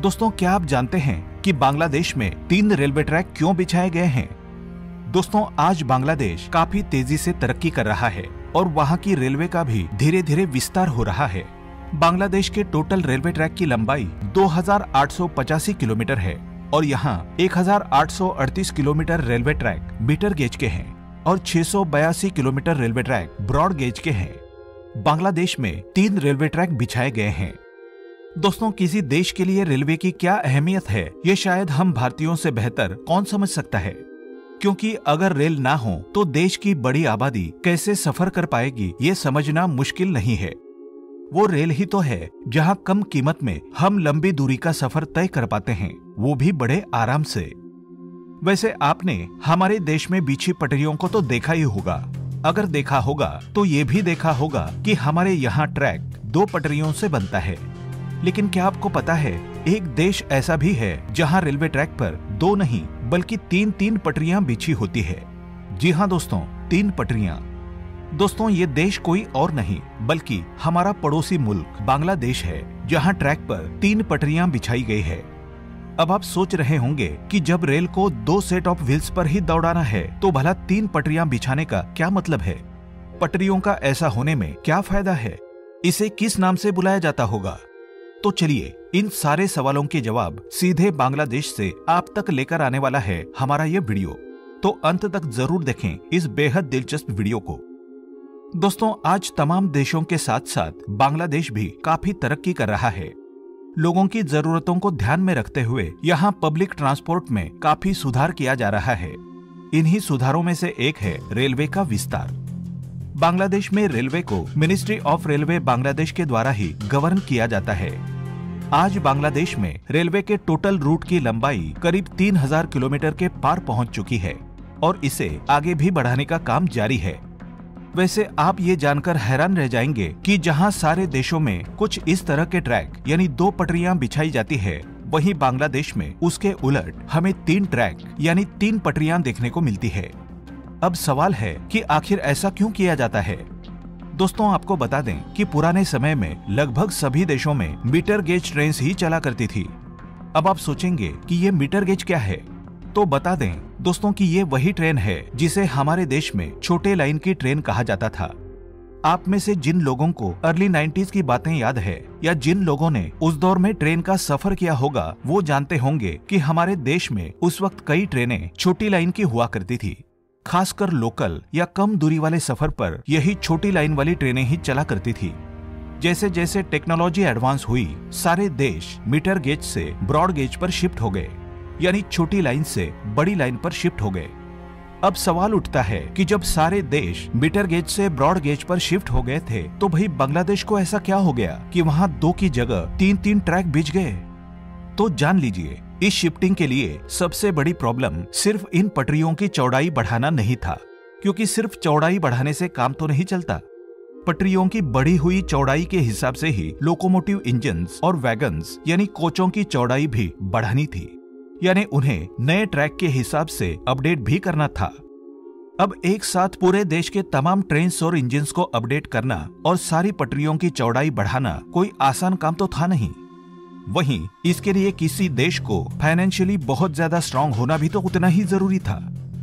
दोस्तों, क्या आप जानते हैं कि बांग्लादेश में 3 रेलवे ट्रैक क्यों बिछाए गए हैं? दोस्तों, आज बांग्लादेश काफी तेजी से तरक्की कर रहा है और वहाँ की रेलवे का भी धीरे धीरे विस्तार हो रहा है। बांग्लादेश के टोटल रेलवे ट्रैक की लंबाई 2885 किलोमीटर है और यहाँ 1838 kilometre railway track metre gauge के हैं और 682 kilometre railway track broad gauge के हैं। बांग्लादेश में 3 रेलवे ट्रैक बिछाए गए हैं। दोस्तों, किसी देश के लिए रेलवे की क्या अहमियत है, ये शायद हम भारतीयों से बेहतर कौन समझ सकता है, क्योंकि अगर रेल ना हो तो देश की बड़ी आबादी कैसे सफर कर पाएगी, ये समझना मुश्किल नहीं है। वो रेल ही तो है जहां कम कीमत में हम लंबी दूरी का सफर तय कर पाते हैं, वो भी बड़े आराम से। वैसे आपने हमारे देश में बिछी पटरियों को तो देखा ही होगा। अगर देखा होगा तो ये भी देखा होगा कि हमारे यहाँ ट्रैक 2 पटरियों से बनता है। लेकिन क्या आपको पता है, एक देश ऐसा भी है जहाँ रेलवे ट्रैक पर 2 नहीं बल्कि 3 पटरियां बिछी होती है। जी हाँ दोस्तों, 3 पटरियां। दोस्तों, ये देश कोई और नहीं बल्कि हमारा पड़ोसी मुल्क बांग्लादेश है, जहाँ ट्रैक पर 3 पटरियां बिछाई गई है। अब आप सोच रहे होंगे कि जब रेल को 2 सेट ऑफ व्हील्स पर ही दौड़ाना है तो भला 3 पटरियां बिछाने का क्या मतलब है? पटरियों का ऐसा होने में क्या फायदा है? इसे किस नाम से बुलाया जाता होगा? तो चलिए, इन सारे सवालों के जवाब सीधे बांग्लादेश से आप तक लेकर आने वाला है हमारा ये वीडियो। तो अंत तक जरूर देखें इस बेहद दिलचस्प वीडियो को। दोस्तों, आज तमाम देशों के साथ साथ बांग्लादेश भी काफी तरक्की कर रहा है। लोगों की जरूरतों को ध्यान में रखते हुए यहाँ पब्लिक ट्रांसपोर्ट में काफी सुधार किया जा रहा है। इन्हीं सुधारों में से एक है रेलवे का विस्तार। बांग्लादेश में रेलवे को मिनिस्ट्री ऑफ रेलवे बांग्लादेश के द्वारा ही गवर्न किया जाता है। आज बांग्लादेश में रेलवे के टोटल रूट की लंबाई करीब 3000 किलोमीटर के पार पहुंच चुकी है और इसे आगे भी बढ़ाने का काम जारी है। वैसे आप ये जानकर हैरान रह जाएंगे कि जहां सारे देशों में कुछ इस तरह के ट्रैक यानी 2 पटरियां बिछाई जाती है, वहीं बांग्लादेश में उसके उलट हमें 3 ट्रैक यानी 3 पटरियां देखने को मिलती है। अब सवाल है कि आखिर ऐसा क्यों किया जाता है? दोस्तों, आपको बता दें कि पुराने समय में लगभग सभी देशों में मीटर गेज ट्रेन ही चला करती थी। अब आप सोचेंगे कि ये मीटर गेज क्या है, तो बता दें दोस्तों कि ये वही ट्रेन है जिसे हमारे देश में छोटे लाइन की ट्रेन कहा जाता था। आप में से जिन लोगों को अर्ली 90s की बातें याद है या जिन लोगों ने उस दौर में ट्रेन का सफर किया होगा, वो जानते होंगे कि हमारे देश में उस वक्त कई ट्रेनें छोटी लाइन की हुआ करती थी। खासकर लोकल या कम दूरी वाले सफर पर यही छोटी लाइन वाली ट्रेनें ही चला करती थी। जैसे जैसे टेक्नोलॉजी एडवांस हुई, सारे देश मीटर गेज से ब्रॉड गेज पर शिफ्ट हो गए, यानी छोटी लाइन से बड़ी लाइन पर शिफ्ट हो गए। अब सवाल उठता है कि जब सारे देश मीटर गेज से ब्रॉड गेज पर शिफ्ट हो गए थे, तो भाई बांग्लादेश को ऐसा क्या हो गया कि वहाँ 2 की जगह 3 ट्रैक बिछ गए? तो जान लीजिए, इस शिफ्टिंग के लिए सबसे बड़ी प्रॉब्लम सिर्फ इन पटरियों की चौड़ाई बढ़ाना नहीं था, क्योंकि सिर्फ चौड़ाई बढ़ाने से काम तो नहीं चलता। पटरियों की बढ़ी हुई चौड़ाई के हिसाब से ही लोकोमोटिव इंजन्स और वैगन्स यानी कोचों की चौड़ाई भी बढ़ानी थी, यानी उन्हें नए ट्रैक के हिसाब से अपडेट भी करना था। अब एक साथ पूरे देश के तमाम ट्रेन्स और इंजन्स को अपडेट करना और सारी पटरियों की चौड़ाई बढ़ाना कोई आसान काम तो था नहीं। वहीं इसके लिए किसी देश को फाइनेंशियली बहुत ज्यादा स्ट्रांग होना भी तो उतना ही जरूरी था,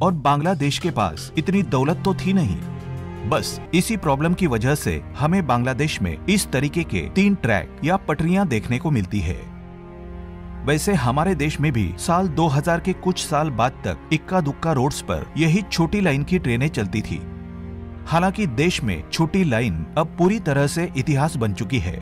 और बांग्लादेश के पास इतनी दौलत तो थी नहीं। बस इसी प्रॉब्लम की वजह से हमें बांग्लादेश में इस तरीके के 3 ट्रैक या पटरियां देखने को मिलती है। वैसे हमारे देश में भी साल 2000 के कुछ साल बाद तक इक्का दुक्का रोड्स पर यही छोटी लाइन की ट्रेनें चलती थी। हालांकि देश में छोटी लाइन अब पूरी तरह से इतिहास बन चुकी है।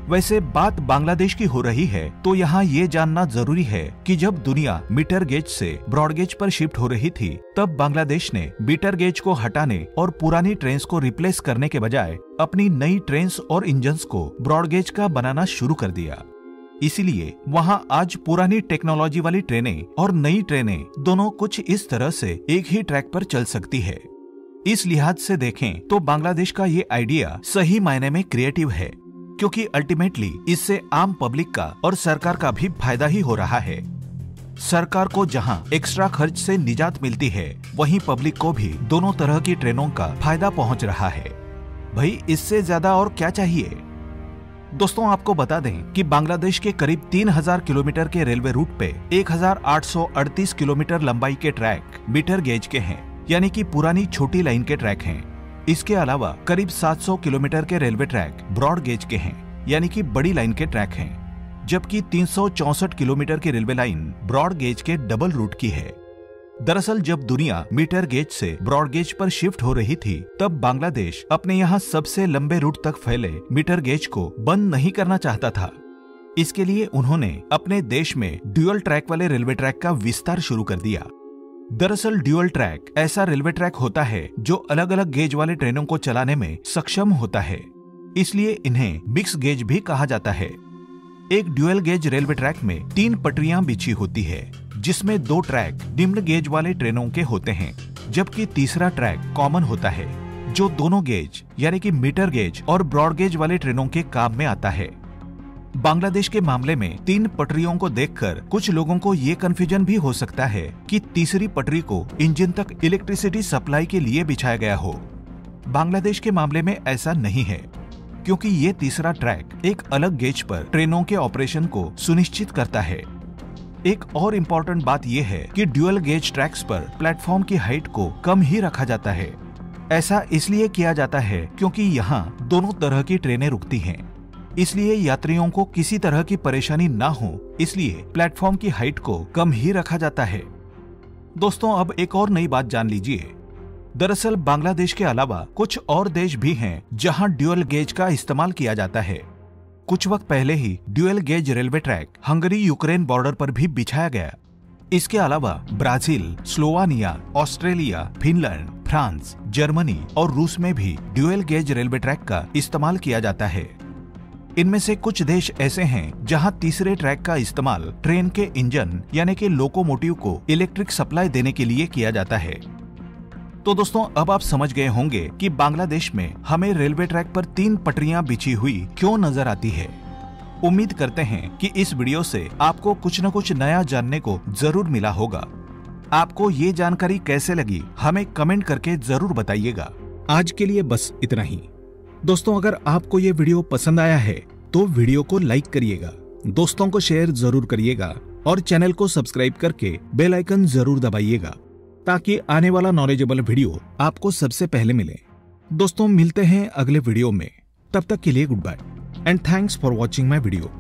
वैसे बात बांग्लादेश की हो रही है तो यहाँ ये जानना जरूरी है कि जब दुनिया मीटर गेज से ब्रॉड गेज पर शिफ्ट हो रही थी, तब बांग्लादेश ने मीटर गेज को हटाने और पुरानी ट्रेन्स को रिप्लेस करने के बजाय अपनी नई ट्रेन्स और इंजन्स को ब्रॉड गेज का बनाना शुरू कर दिया। इसीलिए वहाँ आज पुरानी टेक्नोलॉजी वाली ट्रेनें और नई ट्रेनें दोनों कुछ इस तरह से एक ही ट्रैक पर चल सकती है। इस लिहाज से देखें तो बांग्लादेश का ये आइडिया सही मायने में क्रिएटिव है, क्योंकि अल्टीमेटली इससे आम पब्लिक का और सरकार का भी फायदा ही हो रहा है। सरकार को जहां एक्स्ट्रा खर्च से निजात मिलती है, वहीं पब्लिक को भी दोनों तरह की ट्रेनों का फायदा पहुंच रहा है। भाई, इससे ज्यादा और क्या चाहिए? दोस्तों आपको बता दें कि बांग्लादेश के करीब 3000 किलोमीटर के रेलवे रूट पे 1838 किलोमीटर लंबाई के ट्रैक मीटर गेज के हैं, यानी कि पुरानी छोटी लाइन के ट्रैक हैं। इसके अलावा करीब 700 किलोमीटर के रेलवे ट्रैक ब्रॉड गेज के हैं, यानी कि बड़ी लाइन के ट्रैक हैं, जबकि 364 किलोमीटर की रेलवे लाइन ब्रॉड गेज के डबल रूट की है। दरअसल जब दुनिया मीटर गेज से ब्रॉड गेज पर शिफ्ट हो रही थी, तब बांग्लादेश अपने यहाँ सबसे लंबे रूट तक फैले मीटर गेज को बंद नहीं करना चाहता था। इसके लिए उन्होंने अपने देश में ड्यूअल ट्रैक वाले रेलवे ट्रैक का विस्तार शुरू कर दिया। दरअसल ड्यूअल ट्रैक ऐसा रेलवे ट्रैक होता है जो अलग अलग गेज वाले ट्रेनों को चलाने में सक्षम होता है, इसलिए इन्हें मिक्स गेज भी कहा जाता है। एक ड्यूअल गेज रेलवे ट्रैक में 3 पटरियां बिछी होती है, जिसमें 2 ट्रैक निम्न गेज वाले ट्रेनों के होते हैं, जबकि तीसरा ट्रैक कॉमन होता है, जो दोनों गेज यानी कि मीटर गेज और ब्रॉड गेज वाले ट्रेनों के काम में आता है। बांग्लादेश के मामले में 3 पटरियों को देखकर कुछ लोगों को ये कंफ्यूजन भी हो सकता है कि तीसरी पटरी को इंजन तक इलेक्ट्रिसिटी सप्लाई के लिए बिछाया गया हो। बांग्लादेश के मामले में ऐसा नहीं है, क्योंकि ये तीसरा ट्रैक एक अलग गेज पर ट्रेनों के ऑपरेशन को सुनिश्चित करता है। एक और इम्पोर्टेंट बात यह है कि ड्यूअल गेज ट्रैक्स पर प्लेटफॉर्म की हाइट को कम ही रखा जाता है। ऐसा इसलिए किया जाता है क्योंकि यहाँ दोनों तरह की ट्रेनें रुकती हैं, इसलिए यात्रियों को किसी तरह की परेशानी ना हो, इसलिए प्लेटफॉर्म की हाइट को कम ही रखा जाता है। दोस्तों अब एक और नई बात जान लीजिए। दरअसल बांग्लादेश के अलावा कुछ और देश भी हैं जहां ड्यूअल गेज का इस्तेमाल किया जाता है। कुछ वक्त पहले ही dual gauge railway track Hungary Ukraine border पर भी बिछाया गया। इसके अलावा Brazil, Slovenia, Australia, Finland, France, Germany और रूस में भी ड्यूअल गेज रेलवे ट्रैक का इस्तेमाल किया जाता है। इनमें से कुछ देश ऐसे हैं जहां तीसरे ट्रैक का इस्तेमाल ट्रेन के इंजन यानी कि लोकोमोटिव को इलेक्ट्रिक सप्लाई देने के लिए किया जाता है। तो दोस्तों अब आप समझ गए होंगे कि बांग्लादेश में हमें रेलवे ट्रैक पर 3 पटरियां बिछी हुई क्यों नजर आती है। उम्मीद करते हैं कि इस वीडियो से आपको कुछ न कुछ नया जानने को जरूर मिला होगा। आपको ये जानकारी कैसे लगी हमें कमेंट करके जरूर बताइएगा। आज के लिए बस इतना ही। दोस्तों अगर आपको ये वीडियो पसंद आया है तो वीडियो को लाइक करिएगा, दोस्तों को शेयर जरूर करिएगा और चैनल को सब्सक्राइब करके बेल आइकन जरूर दबाइएगा, ताकि आने वाला नॉलेजेबल वीडियो आपको सबसे पहले मिले। दोस्तों मिलते हैं अगले वीडियो में, तब तक के लिए goodbye and thanks for watching my video.